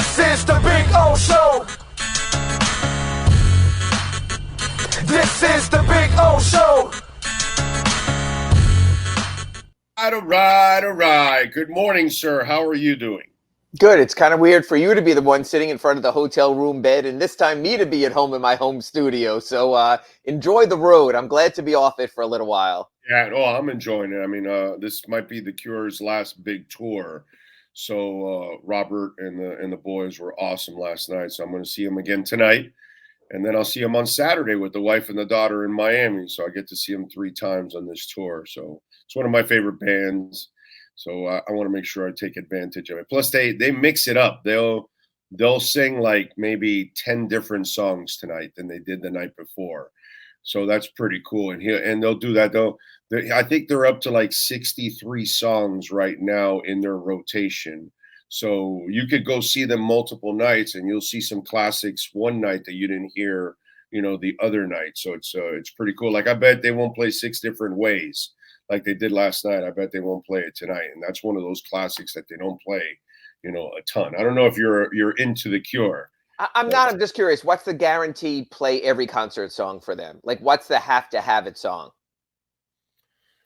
This is the Big O Show. This is the Big O Show. All right. Good morning, sir. How are you doing? Good. It's kind of weird for you to be the one sitting in front of the hotel room bed, and this time me to be at home in my home studio. So enjoy the road. I'm glad to be off it for a little while. Yeah, I'm enjoying it. I mean, this might be the Cure's last big tour. So Robert and the boys were awesome last night. So I'm going to see them again tonight, and then I'll see them on Saturday with the wife and the daughter in Miami. So I get to see them 3 times on this tour. So it's one of my favorite bands. So I want to make sure I take advantage of it. Plus, they mix it up. They'll sing like maybe 10 different songs tonight than they did the night before. So that's pretty cool. And they'll do that. I think they're up to like 63 songs right now in their rotation. So you could go see them multiple nights, and you'll see some classics one night that you didn't hear, the other night. So it's pretty cool. Like I bet they won't play 6 different ways like they did last night. I bet they won't play it tonight. And that's one of those classics that they don't play, a ton. I don't know if you're into The Cure. I'm not. I'm just curious. What's the guaranteed play every concert song for them? Like, what's the have to have it song?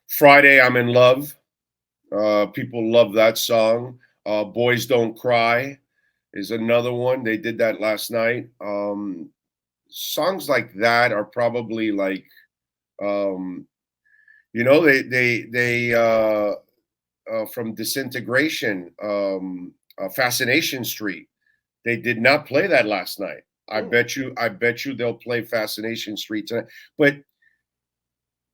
Friday, I'm in Love. People love that song. Boys Don't Cry is another one. They did that last night. Songs like that are probably like, they from Disintegration, Fascination Street. They did not play that last night. I bet you they'll play Fascination Street tonight. But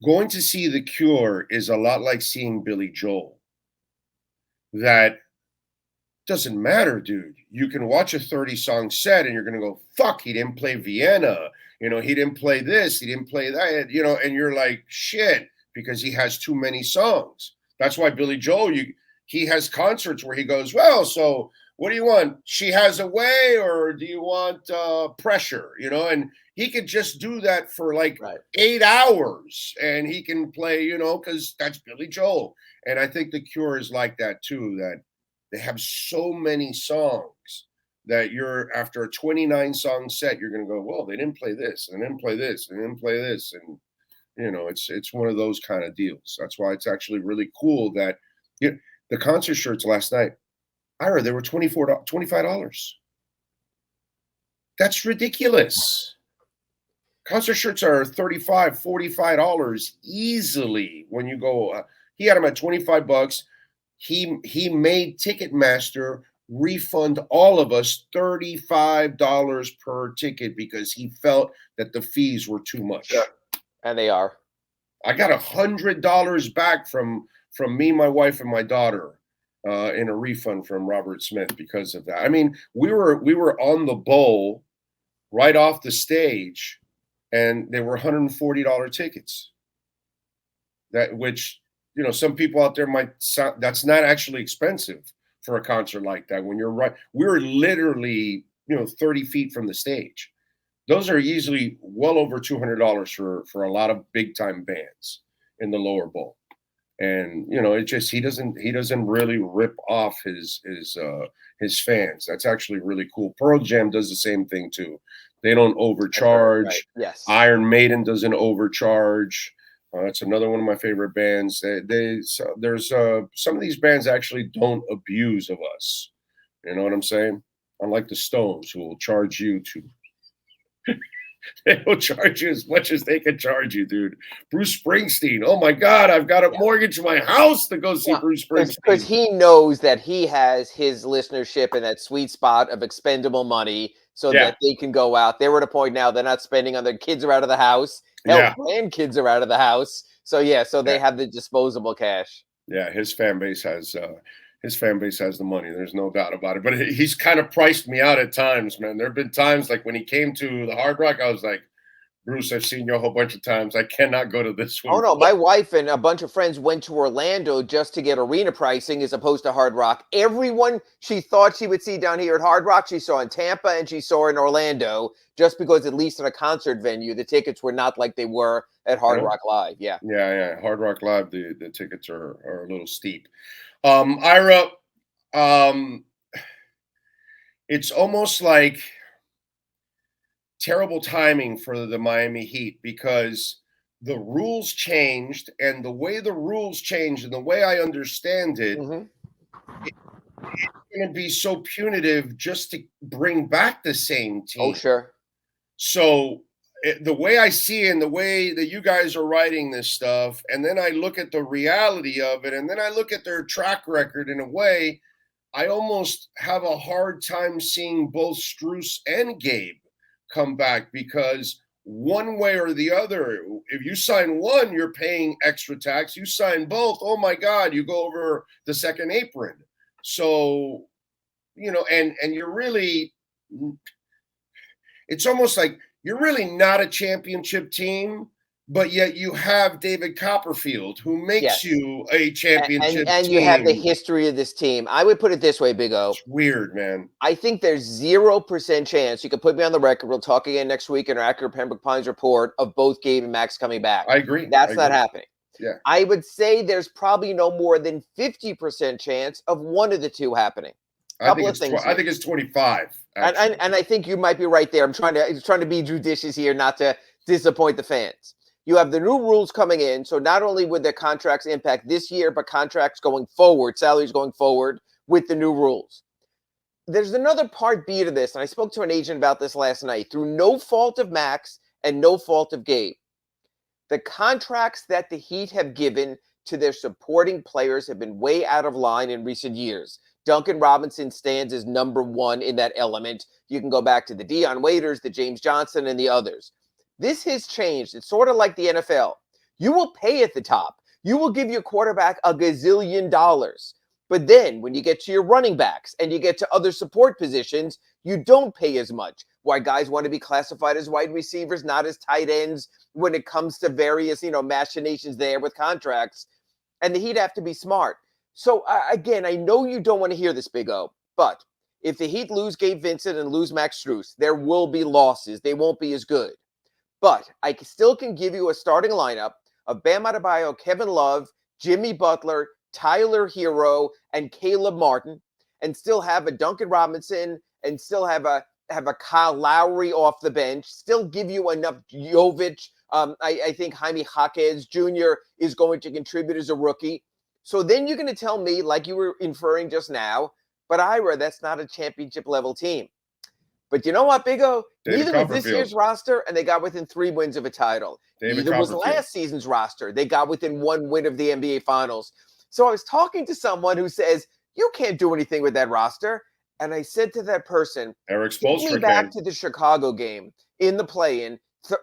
going to see The Cure is a lot like seeing Billy Joel. That doesn't matter, dude. You can watch a 30-song set and you're going to go, fuck, he didn't play Vienna. He didn't play this. He didn't play that. And you're like, shit, because he has too many songs. That's why Billy Joel, he has concerts where he goes, well, so what do you want? She Has a Way, or do you want Pressure? And he could just do that for like 8 hours, and he can play, because that's Billy Joel. And I think The Cure is like that too, that they have so many songs that after a 29-song set, you're going to go, well, they didn't play this, and they didn't play this, and they didn't play this. And, it's one of those kind of deals. That's why it's actually really cool that the concert shirts last night, Ira, they were $25. That's ridiculous. Concert shirts are $35, $45 easily when you go. He had them at $25. He made Ticketmaster refund all of us $35 per ticket because he felt that the fees were too much. Yeah. And they are. I got $100 back from me, my wife, and my daughter. In a refund from Robert Smith because of that. I mean, we were on the bowl right off the stage, and they were $140 tickets. Which some people out there might sound, that's not actually expensive for a concert like that. When you're right, we were literally 30 feet from the stage. Those are easily well over $200 for a lot of big time bands in the lower bowl. And it just he doesn't really rip off his fans. That's actually really cool. Pearl Jam does the same thing too. They don't overcharge. Right. Yes. Iron Maiden doesn't overcharge. That's another one of my favorite bands. There's some of these bands actually don't abuse of us. You know what I'm saying? Unlike the Stones, who will charge you to. They will charge you as much as they can charge you, dude. Bruce Springsteen. Oh, my God. I've got to mortgage my house to go see Bruce Springsteen. Because he knows that he has his listenership in that sweet spot of expendable money so that they can go out. They were at a point now they're not spending on their kids are out of the house. Hell, grandkids are out of the house. So, they have the disposable cash. Yeah, his fan base has the money. There's no doubt about it. But he's kind of priced me out at times, man. There have been times like when he came to the Hard Rock, I was like, Bruce, I've seen you a whole bunch of times. I cannot go to this one. Oh, no. My wife and a bunch of friends went to Orlando just to get arena pricing as opposed to Hard Rock. Everyone she thought she would see down here at Hard Rock, she saw in Tampa and she saw in Orlando, just because at least in a concert venue, the tickets were not like they were at Hard Rock Live. Yeah. Yeah. Hard Rock Live, the tickets are a little steep. Ira, it's almost like terrible timing for the Miami Heat because the rules changed, and the way the rules changed and the way I understand it, Mm-hmm. it's going to be so punitive just to bring back the same Oh, team. sure. So the way I see it and the way that you guys are writing this stuff, and then I look at the reality of it, and then I look at their track record in a way, I almost have a hard time seeing both Strus and Gabe come back because one way or the other, if you sign one, you're paying extra tax. You sign both, oh my God, you go over the second apron. So, and you're really, it's almost like you're really not a championship team, but yet you have David Copperfield, who makes Yes. you a championship And team. you have the history of this team. I would put it this way, Big O. It's weird, man. I think there's 0% chance, you can put me on the record, we'll talk again next week in our Acura Pembroke Pines report, of both Gabe and Max coming back. I agree. That's not happening. Yeah. I would say there's probably no more than 50% chance of one of the two happening. I think it's 25. And I think you might be right there. I'm trying to be judicious here, not to disappoint the fans. You have the new rules coming in, so not only would their contracts impact this year, but contracts going forward, salaries going forward with the new rules. There's another part B to this, and I spoke to an agent about this last night. Through no fault of Max and no fault of Gabe, the contracts that the Heat have given to their supporting players have been way out of line in recent years. Duncan Robinson stands as number one in that element. You can go back to the Dion Waiters, the James Johnson, and the others. This has changed. It's sort of like the NFL. You will pay at the top. You will give your quarterback a gazillion dollars. But then when you get to your running backs and you get to other support positions, you don't pay as much. Why guys want to be classified as wide receivers, not as tight ends when it comes to various, machinations there with contracts. And the Heat have to be smart. So, again, I know you don't want to hear this, Big O, but if the Heat lose Gabe Vincent and lose Max Strus, there will be losses. They won't be as good. But I still can give you a starting lineup of Bam Adebayo, Kevin Love, Jimmy Butler, Tyler Hero, and Caleb Martin, and still have a Duncan Robinson, and still have a Kyle Lowry off the bench, still give you enough Jovic. I think Jaime Jaquez Jr. is going to contribute as a rookie. So then you're going to tell me, like you were inferring just now, but Ira, that's not a championship level team. But you know what, Big O? Neither was this year's roster, and they got within 3 wins of a title. Neither was last season's roster. They got within 1 win of the NBA Finals. So I was talking to someone who says, you can't do anything with that roster. And I said to that person, Eric take me back to the Chicago game in the play-in,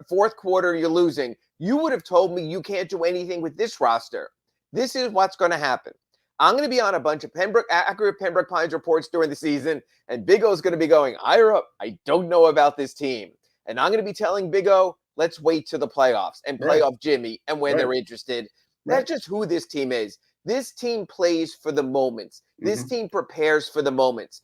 fourth quarter, you're losing. You would have told me you can't do anything with this roster. This is what's going to happen. I'm going to be on a bunch of Acura Pembroke Pines reports during the season, and Big O's going to be going, Ira, I don't know about this team. And I'm going to be telling Big O, let's wait to the playoffs and play off Jimmy and when they're interested. That's just who this team is. This team plays for the moments. This team prepares for the moments.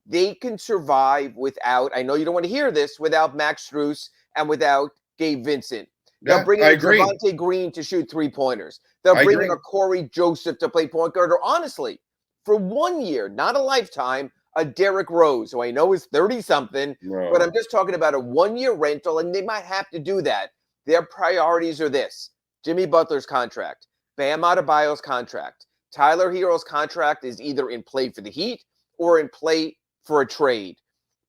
They can survive without, I know you don't want to hear this, without Max Strus and without Gabe Vincent. They'll bring in Javonte Green to shoot 3-pointers. They'll bring in a Corey Joseph to play point guard. Or honestly, for 1 year, not a lifetime, a Derrick Rose, who I know is 30-something, but I'm just talking about a 1-year rental, and they might have to do that. Their priorities are this: Jimmy Butler's contract, Bam Adebayo's contract, Tyler Hero's contract is either in play for the Heat or in play for a trade.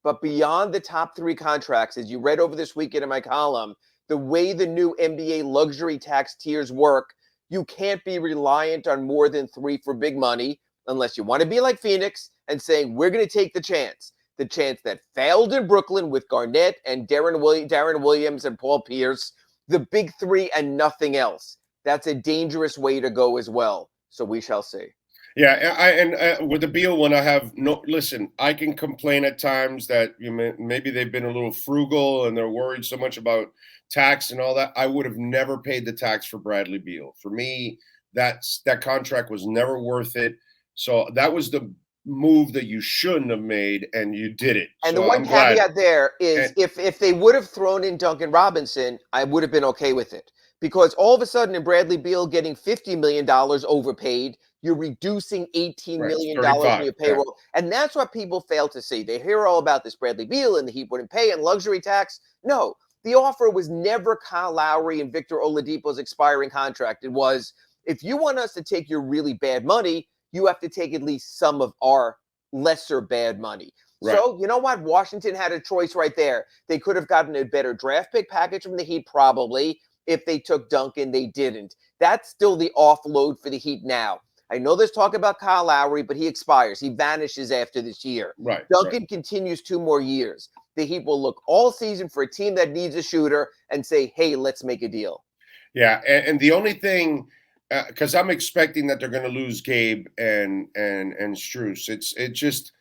But beyond the top 3 contracts, as you read over this weekend in my column, the way the new NBA luxury tax tiers work, you can't be reliant on more than 3 for big money unless you want to be like Phoenix and saying, we're going to take the chance that failed in Brooklyn with Garnett and Darren Williams and Paul Pierce, the big 3 and nothing else. That's a dangerous way to go as well. So we shall see. Yeah, with the Beal one, I have no. Listen, I can complain at times that maybe they've been a little frugal and they're worried so much about tax and all that. I would have never paid the tax for Bradley Beal. For me, that contract was never worth it. So that was the move that you shouldn't have made, and you did it. And the one caveat there is, if they would have thrown in Duncan Robinson, I would have been okay with it. Because all of a sudden, in Bradley Beal getting $50 million overpaid, you're reducing $18 Right, million 35, in your yeah. payroll. And that's what people fail to see. They hear all about this Bradley Beal and the Heat wouldn't pay and luxury tax. No, the offer was never Kyle Lowry and Victor Oladipo's expiring contract. It was, if you want us to take your really bad money, you have to take at least some of our lesser bad money. Right. So, you know what? Washington had a choice right there. They could have gotten a better draft pick package from the Heat, probably. If they took Duncan, they didn't. That's still the offload for the Heat now. I know there's talk about Kyle Lowry, but he expires. He vanishes after this year. Right. Duncan continues 2 more years. The Heat will look all season for a team that needs a shooter and say, hey, let's make a deal. Yeah, and the only thing, because I'm expecting that they're going to lose Gabe and Strus. It just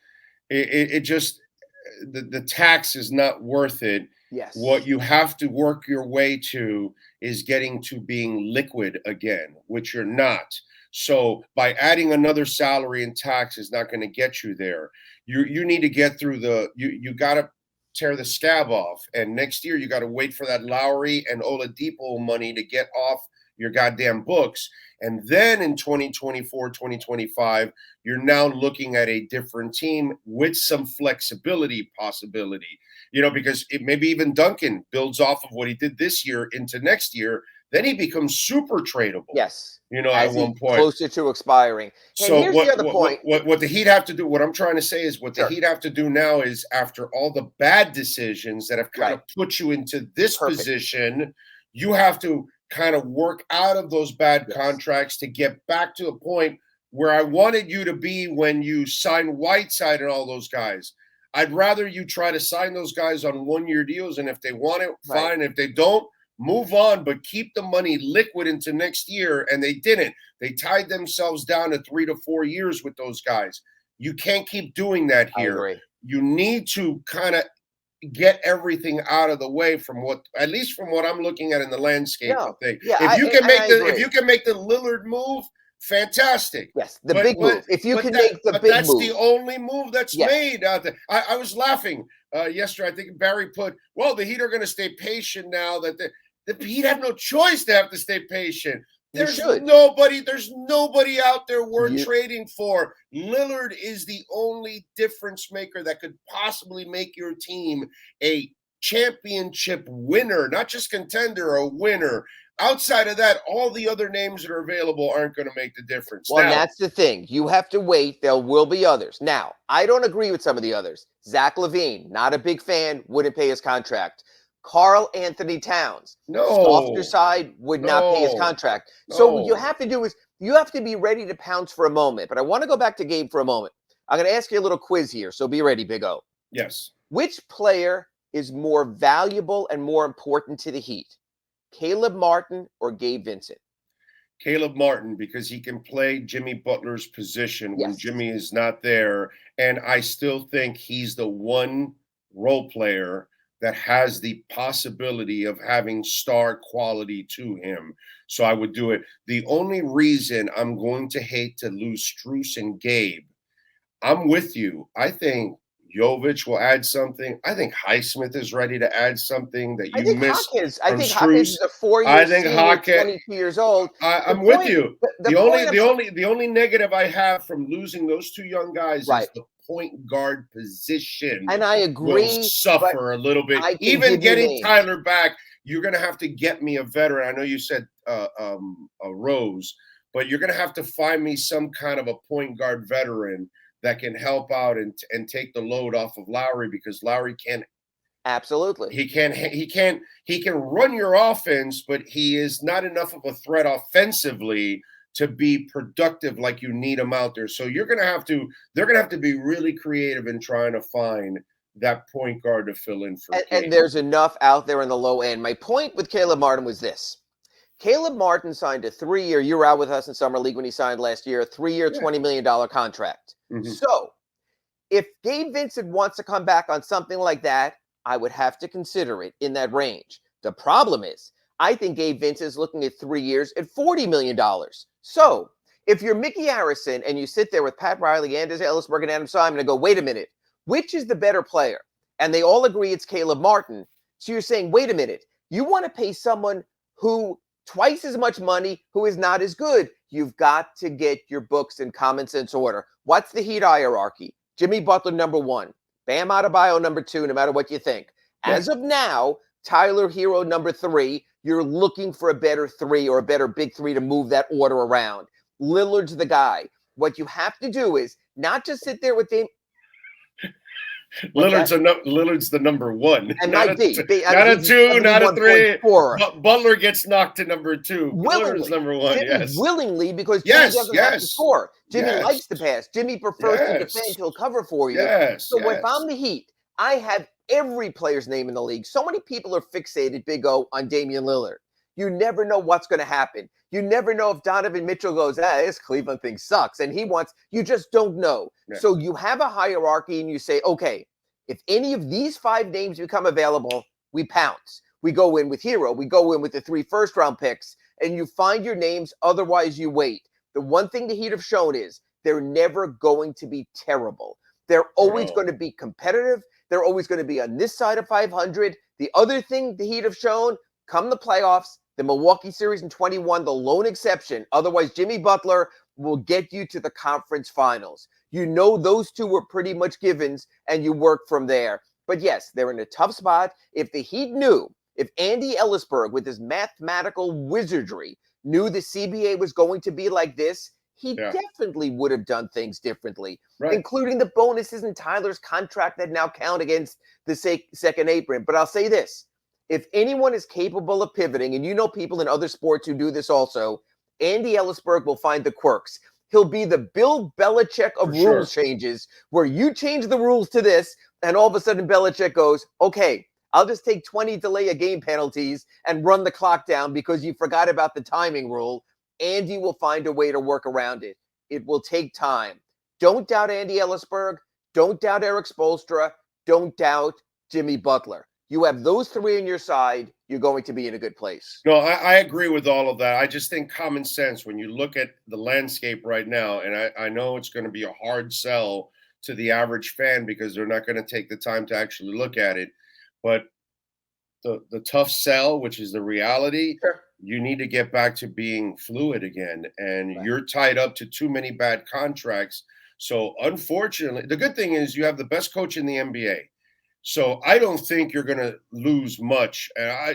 the tax is not worth it. Yes. What you have to work your way to is getting to being liquid again, which you're not. So by adding another salary and tax is not going to get you there. You need to get through you got to tear the scab off. And next year you got to wait for that Lowry and Oladipo money to get off your goddamn books. And then in 2024, 2025, you're now looking at a different team with some flexibility possibility, because maybe even Duncan builds off of what he did this year into next year. Then he becomes super tradable. Yes. At one point. Closer to expiring. And So here's the other point. What the Heat have to do, what I'm trying to say is what the Heat have to do now is after all the bad decisions that have kind of put you into this position, you have to kind of work out of those bad contracts to get back to the point where I wanted you to be when you signed Whiteside and all those guys. I'd rather you try to sign those guys on 1-year deals, and if they want it, fine. If they don't, move on, but keep the money liquid into next year. And they didn't. They tied themselves down to 3 to 4 years with those guys. You can't keep doing that here. I agree. You need to kind of get everything out of the way from at least from what I'm looking at in the landscape of things. Yeah, if you can make the Lillard move, fantastic. Yes, the big move. If you can make the big move. That's the only move that's made out there. I was laughing yesterday. I think Barry put, well, the Heat are going to stay patient now that the Heat have no choice to have to stay patient. There's nobody out there worth trading for. Lillard is the only difference maker that could possibly make your team a championship winner, not just contender, a winner. Outside of that, all the other names that are available aren't going to make the difference. Well, that's the thing. You have to wait. There will be others. Now, I don't agree with some of the others. Zach LaVine, not a big fan, wouldn't pay his contract. Karl Anthony Towns, softer side, would not pay his contract. So what you have to do is you have to be ready to pounce for a moment. But I want to go back to Gabe for a moment. I'm going to ask you a little quiz here, so be ready, Big O. Yes. Which player is more valuable and more important to the Heat? Caleb Martin or Gabe Vincent? Caleb Martin, because he can play Jimmy Butler's position when Jimmy is not there. And I still think he's the one role player that has the possibility of having star quality to him. So I would do it. The only reason I'm going to hate to lose Strus and Gabe, I'm with you. I think Jovic will add something. I think Highsmith is ready to add something that you missed. I think Hawkins is a 4-year senior, 22 years old. I'm with you. The only negative I have from losing those two young guys is the point guard position. And I agree. Will suffer a little bit. Even getting Tyler back, you're going to have to get me a veteran. I know you said a Rose, but you're going to have to find me some kind of a point guard veteran that can help out and take the load off of Lowry, because Lowry can't. Absolutely. He can run your offense, but he is not enough of a threat offensively to be productive like you need him out there. So they're going to have to be really creative in trying to find that point guard to fill in for. And there's enough out there in the low end. My point with Caleb Martin was this. Caleb Martin signed a 3-year, you were out with us in Summer League when he signed last year, a 3-year, $20 million contract. Mm-hmm. So if Gabe Vincent wants to come back on something like that, I would have to consider it in that range. The problem is, I think Gabe Vincent is looking at 3 years at $40 million. So if you're Mickey Harrison and you sit there with Pat Riley, Anders Ellisberg, and Adam Simon and go, wait a minute, which is the better player? And they all agree it's Caleb Martin. So you're saying, wait a minute, you want to pay someone who twice as much money, who is not as good. you've got to get your books in common sense order. What's the Heat hierarchy? Jimmy Butler, number 1. Bam Adebayo, number 2, no matter what you think. As of now, Tyler Hero, number 3. You're looking for a better 3 or a better big 3 to move that order around. Lillard's the guy. What you have to do is not just sit there with Dame. Lillard's the number 1. And not might be. Not a 2, not a 3. Scorer. Butler gets knocked to number 2. Lillard's number 1, Jimmy yes. willingly, because Jimmy doesn't have to score. Jimmy likes to pass. Jimmy prefers to defend. He'll cover for you. So if I'm the Heat, I have every player's name in the league. So many people are fixated, Big O, on Damian Lillard. You never know what's going to happen. You never know if Donovan Mitchell goes, this Cleveland thing sucks, and you just don't know. Yeah. So you have a hierarchy, and you say, okay, if any of these 5 names become available, we pounce. We go in with Hero. We go in with the 3 first-round picks, and you find your names. Otherwise, you wait. The one thing the Heat have shown is they're never going to be terrible. They're always going to be competitive. They're always going to be on this side of 500. The other thing the Heat have shown, come the playoffs, the Milwaukee series in 21, the lone exception. Otherwise, Jimmy Butler will get you to the conference finals. You know those 2 were pretty much givens, and you work from there. But yes, they're in a tough spot. If the Heat knew, if Andy Ellisberg, with his mathematical wizardry, knew the CBA was going to be like this, he definitely would have done things differently, including the bonuses in Tyler's contract that now count against the second apron. But I'll say this. If anyone is capable of pivoting, and you know people in other sports who do this also, Andy Ellisberg will find the quirks. He'll be the Bill Belichick of rules changes, where you change the rules to this, and all of a sudden Belichick goes, okay, I'll just take 20 delay a game penalties and run the clock down because you forgot about the timing rule. Andy will find a way to work around it. It will take time. Don't doubt Andy Ellisberg. Don't doubt Eric Spoelstra. Don't doubt Jimmy Butler. You have those 3 on your side, you're going to be in a good place. No, I agree with all of that. I just think common sense, when you look at the landscape right now, and I know it's going to be a hard sell to the average fan because they're not going to take the time to actually look at it. But the tough sell, which is the reality, you need to get back to being fluid again. And you're tied up to too many bad contracts. So unfortunately, the good thing is you have the best coach in the NBA. So I don't think you're going to lose much.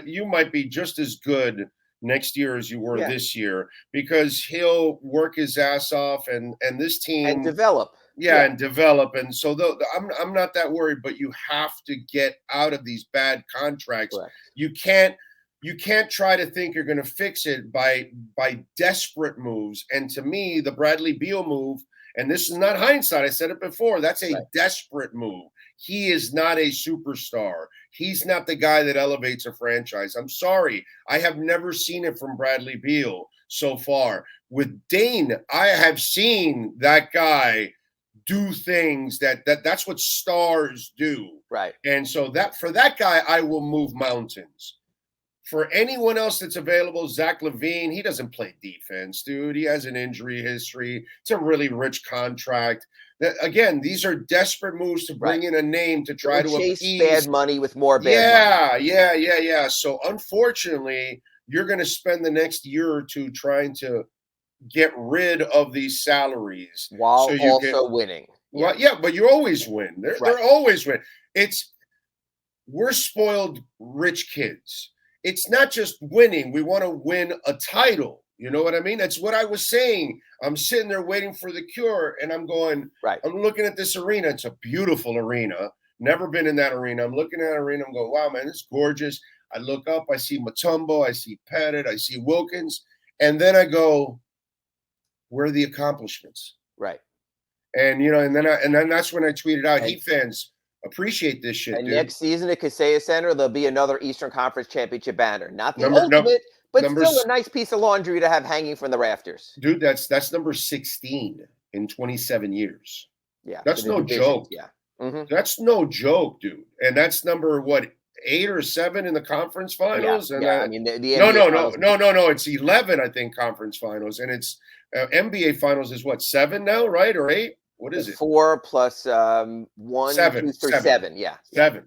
You might be just as good next year as you were this year, because he'll work his ass off and this team and develop. And develop. And so I'm not that worried, but you have to get out of these bad contracts. Correct. You can't try to think you're going to fix it by desperate moves. And to me, the Bradley Beal move, and this is not hindsight, I said it before, that's a desperate move. He is not a superstar. He's not the guy that elevates a franchise. I'm sorry. I have never seen it from Bradley Beal so far. With Dane, I have seen that guy do things that's what stars do. Right. And so that for that guy, I will move mountains. For anyone else that's available, Zach LaVine, he doesn't play defense, dude. He has an injury history. It's a really rich contract. Again, these are desperate moves to bring in a name to try to chase appease bad money with more bad money. Yeah. So unfortunately, you're going to spend the next year or 2 trying to get rid of these salaries while also winning. Well, but you always win. They're always win. We're spoiled rich kids. It's not just winning. We want to win a title. You know what I mean? That's what I was saying. I'm sitting there waiting for the cure, and I'm going, I'm looking at this arena. It's a beautiful arena. Never been in that arena. I'm looking at that arena. I'm going, wow, man, it's gorgeous. I look up. I see Mutombo. I see Pettit. I see Wilkins. And then I go, where are the accomplishments? Right. And, and then that's when I tweeted out, Heat fans, appreciate this shit, and dude. next season at Kaseya Center, there'll be another Eastern Conference Championship banner. Not the ultimate, but still a nice piece of laundry to have hanging from the rafters. Dude, that's number 16 in 27 years. Yeah. That's no joke. Yeah. Mm-hmm. That's no joke, dude. And that's number, 8 or 7 in the conference finals? Yeah, I mean, the No. It's 11, I think, conference finals. And it's NBA finals is 7 now, right? Or 8? What is it? 4 plus 1, 2, 3, 7. Yeah. 7.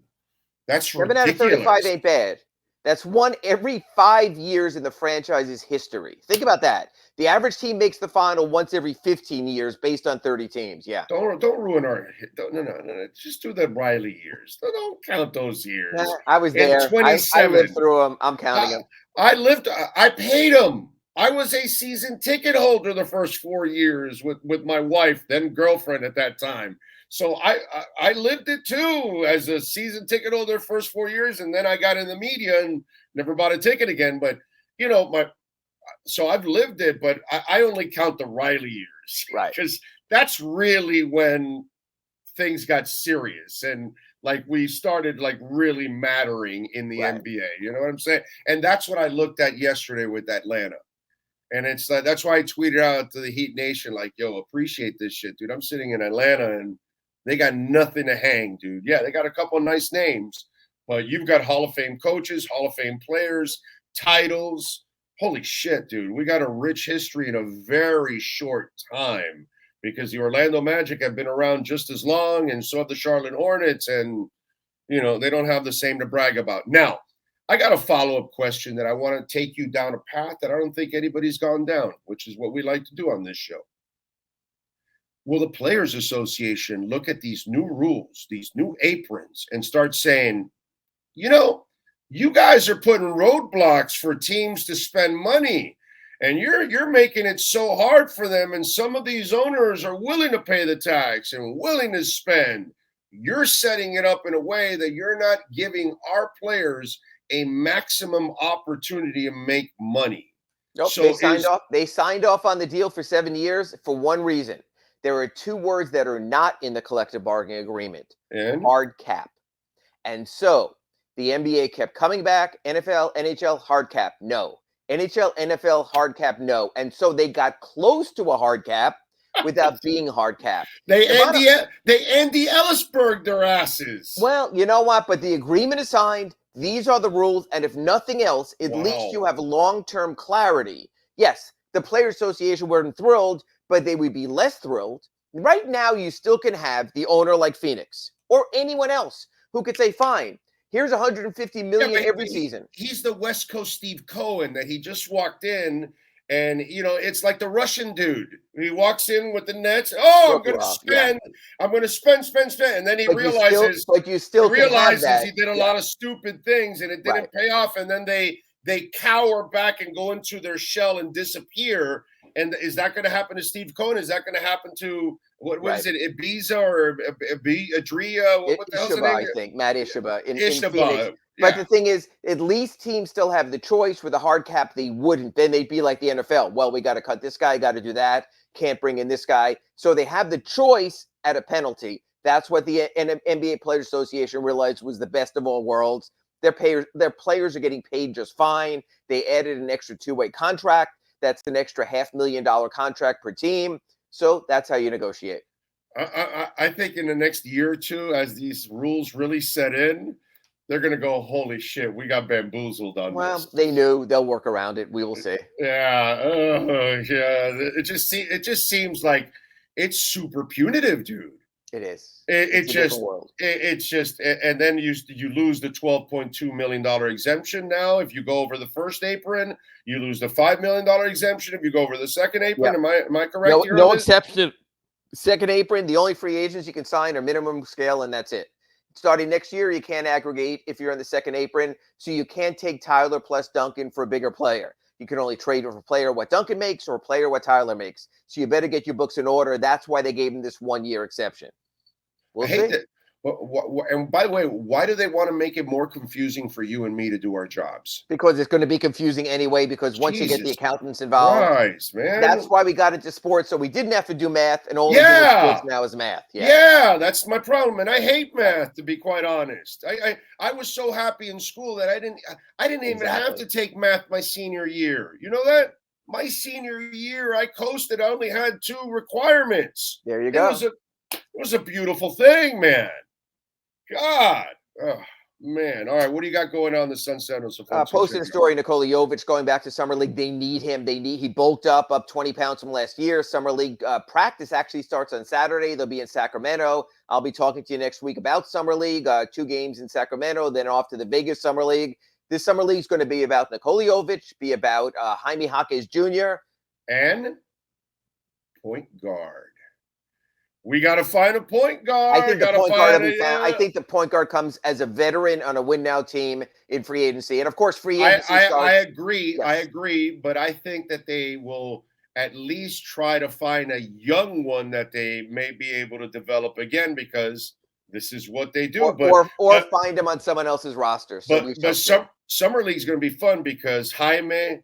That's 7 out of 35 ain't bad. That's one every 5 years in the franchise's history. Think about that. The average team makes the final once every 15 years based on 30 teams. Yeah. Don't ruin our. No. Just do the Riley years. Don't count those years. I was In there. I 27. lived through them. I'm counting them. I paid them. I was a season ticket holder the first 4 years with my wife, then girlfriend at that time. So I lived it too as a season ticket holder first 4 years, and then I got in the media and never bought a ticket again. But so I've lived it, but I only count the Riley years, right? Because that's really when things got serious and like we started like really mattering in the NBA. You know what I'm saying? And that's what I looked at yesterday with Atlanta. And it's like, that's why I tweeted out to the Heat Nation, like, yo, appreciate this shit, dude. I'm sitting in Atlanta and they got nothing to hang, dude. Yeah, they got a couple of nice names, but you've got Hall of Fame coaches, Hall of Fame players, titles. Holy shit, dude. We got a rich history in a very short time because the Orlando Magic have been around just as long, and so have the Charlotte Hornets, and, they don't have the same to brag about. Now, I got a follow-up question that I want to take you down a path that I don't think anybody's gone down, which is what we like to do on this show. Will the Players Association look at these new rules, these new aprons, and start saying, you guys are putting roadblocks for teams to spend money, and you're making it so hard for them, and some of these owners are willing to pay the tax and willing to spend. You're setting it up in a way that you're not giving our players a maximum opportunity to make money. Nope, so they signed off on the deal for 7 years for one reason. There are two words that are not in the collective bargaining agreement. And? Hard cap. And so the NBA kept coming back. NFL, NHL, hard cap, no. NHL, NFL, hard cap, no. And so they got close to a hard cap without being hard capped. They Andy Ellisberg their asses. Well, you know what? But the agreement is signed. These are the rules, and if nothing else, at least you have long-term clarity. Yes, the Players Association weren't thrilled, but they would be less thrilled. Right now, you still can have the owner like Phoenix or anyone else who could say, fine, here's $150 million every season. He's the West Coast Steve Cohen that he just walked in, and, it's like the Russian dude. He walks in with the Nets. Oh, I'm going to spend. Yeah. I'm going to spend. And then he realizes he did a lot of stupid things, and it didn't pay off. And then they cower back and go into their shell and disappear. And is that going to happen to Steve Cohen? Is that going to happen to what is it, Ibiza or Adria? What the hell's the name? I think Matt Ishaba in Ishaba. Phoenix. But the thing is, at least teams still have the choice. With a hard cap, they wouldn't. Then they'd be like the NFL. Well, we got to cut this guy, got to do that. Can't bring in this guy. So they have the choice at a penalty. That's what the NBA Players Association realized was the best of all worlds. Their players are getting paid just fine. They added an extra two-way contract. That's an extra $500,000 contract per team. So that's how you negotiate. I think in the next year or two, as these rules really set in, they're going to go, holy shit, we got bamboozled on this. Well, they knew. They'll work around it. We will see. Yeah. It just seems like it's super punitive, dude. It is. It's just, and then you lose the $12.2 million exemption now. If you go over the first apron, you lose the $5 million exemption. If you go over the second apron, am I correct? No exception. Second apron, the only free agents you can sign are minimum scale, and that's it. Starting next year, you can't aggregate if you're in the second apron, so you can't take Tyler plus Duncan for a bbigger player. You can only trade with a player what Duncan makes or a player what Tyler makes. So you better get your books in order. That's why they gave him this 1 year exception. We'll see. That. And by the way, why do they want to make it more confusing for you and me to do our jobs? Because it's going to be confusing anyway, because once you get the accountants involved, Christ, man. That's why we got into sports, so we didn't have to do math, and all we do in sports now is math. Yeah, that's my problem, and I hate math, to be quite honest. I was so happy in school that I didn't even have to take math my senior year. You know that? My senior year, I coasted. I only had 2 requirements. There you go. It was a beautiful thing, man. God. Oh, man. All right. What do you got going on the Sun Sentinels? Posting a story, Nikola Jovic going back to Summer League. They need him. He bulked up 20 pounds from last year. Summer League practice actually starts on Saturday. They'll be in Sacramento. I'll be talking to you next week about Summer League. 2 games in Sacramento, then off to the Vegas Summer League. This Summer League is going to be about Nikola Jovic, be about Jaime Jaquez Jr., and point guard. We got to find a point guard. I think the point guard will be found. I think the point guard comes as a veteran on a win now team in free agency, and of course, free agency starts. I agree. Yes. I agree, but I think that they will at least try to find a young one that they may be able to develop again, because this is what they do. Or find them on someone else's roster. So Summer League is going to be fun because Jaime,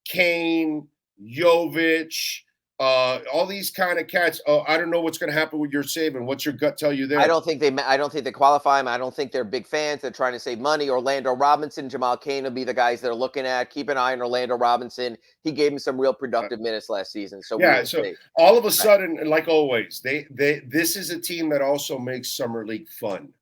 Kane, Jovic, all these kind of cats. Oh, I don't know what's going to happen with your saving. What's your gut tell you there? I don't think they qualify him. I don't think they're big fans. They're trying to save money. Orlando Robinson, Jamal Cain will be the guys they're looking at. Keep an eye on Orlando Robinson. He gave him some real productive minutes last season. So yeah. So all of a sudden, like always, this is a team that also makes Summer League fun.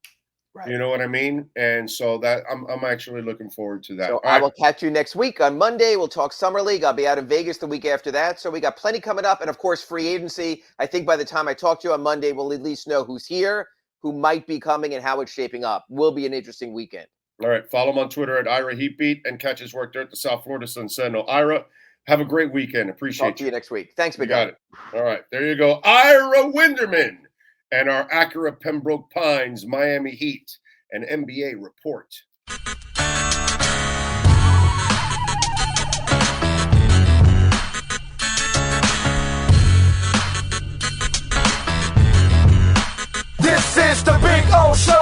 Right. You know what I mean? And so that I'm actually looking forward to that. So I will catch you next week on Monday. We'll talk Summer League. I'll be out in Vegas the week after that. So we got plenty coming up. And of course, free agency. I think by the time I talk to you on Monday, we'll at least know who's here, who might be coming, and how it's shaping up. Will be an interesting weekend. All right. Follow him on Twitter at Ira Heatbeat and catch his work there at the South Florida Sun Sentinel. Ira, have a great weekend. Appreciate you. Talk to you next week. Thanks, Big Guy. Got it. All right. There you go. Ira Winderman and our Acura Pembroke Pines Miami Heat and NBA report. This is the Big O Show.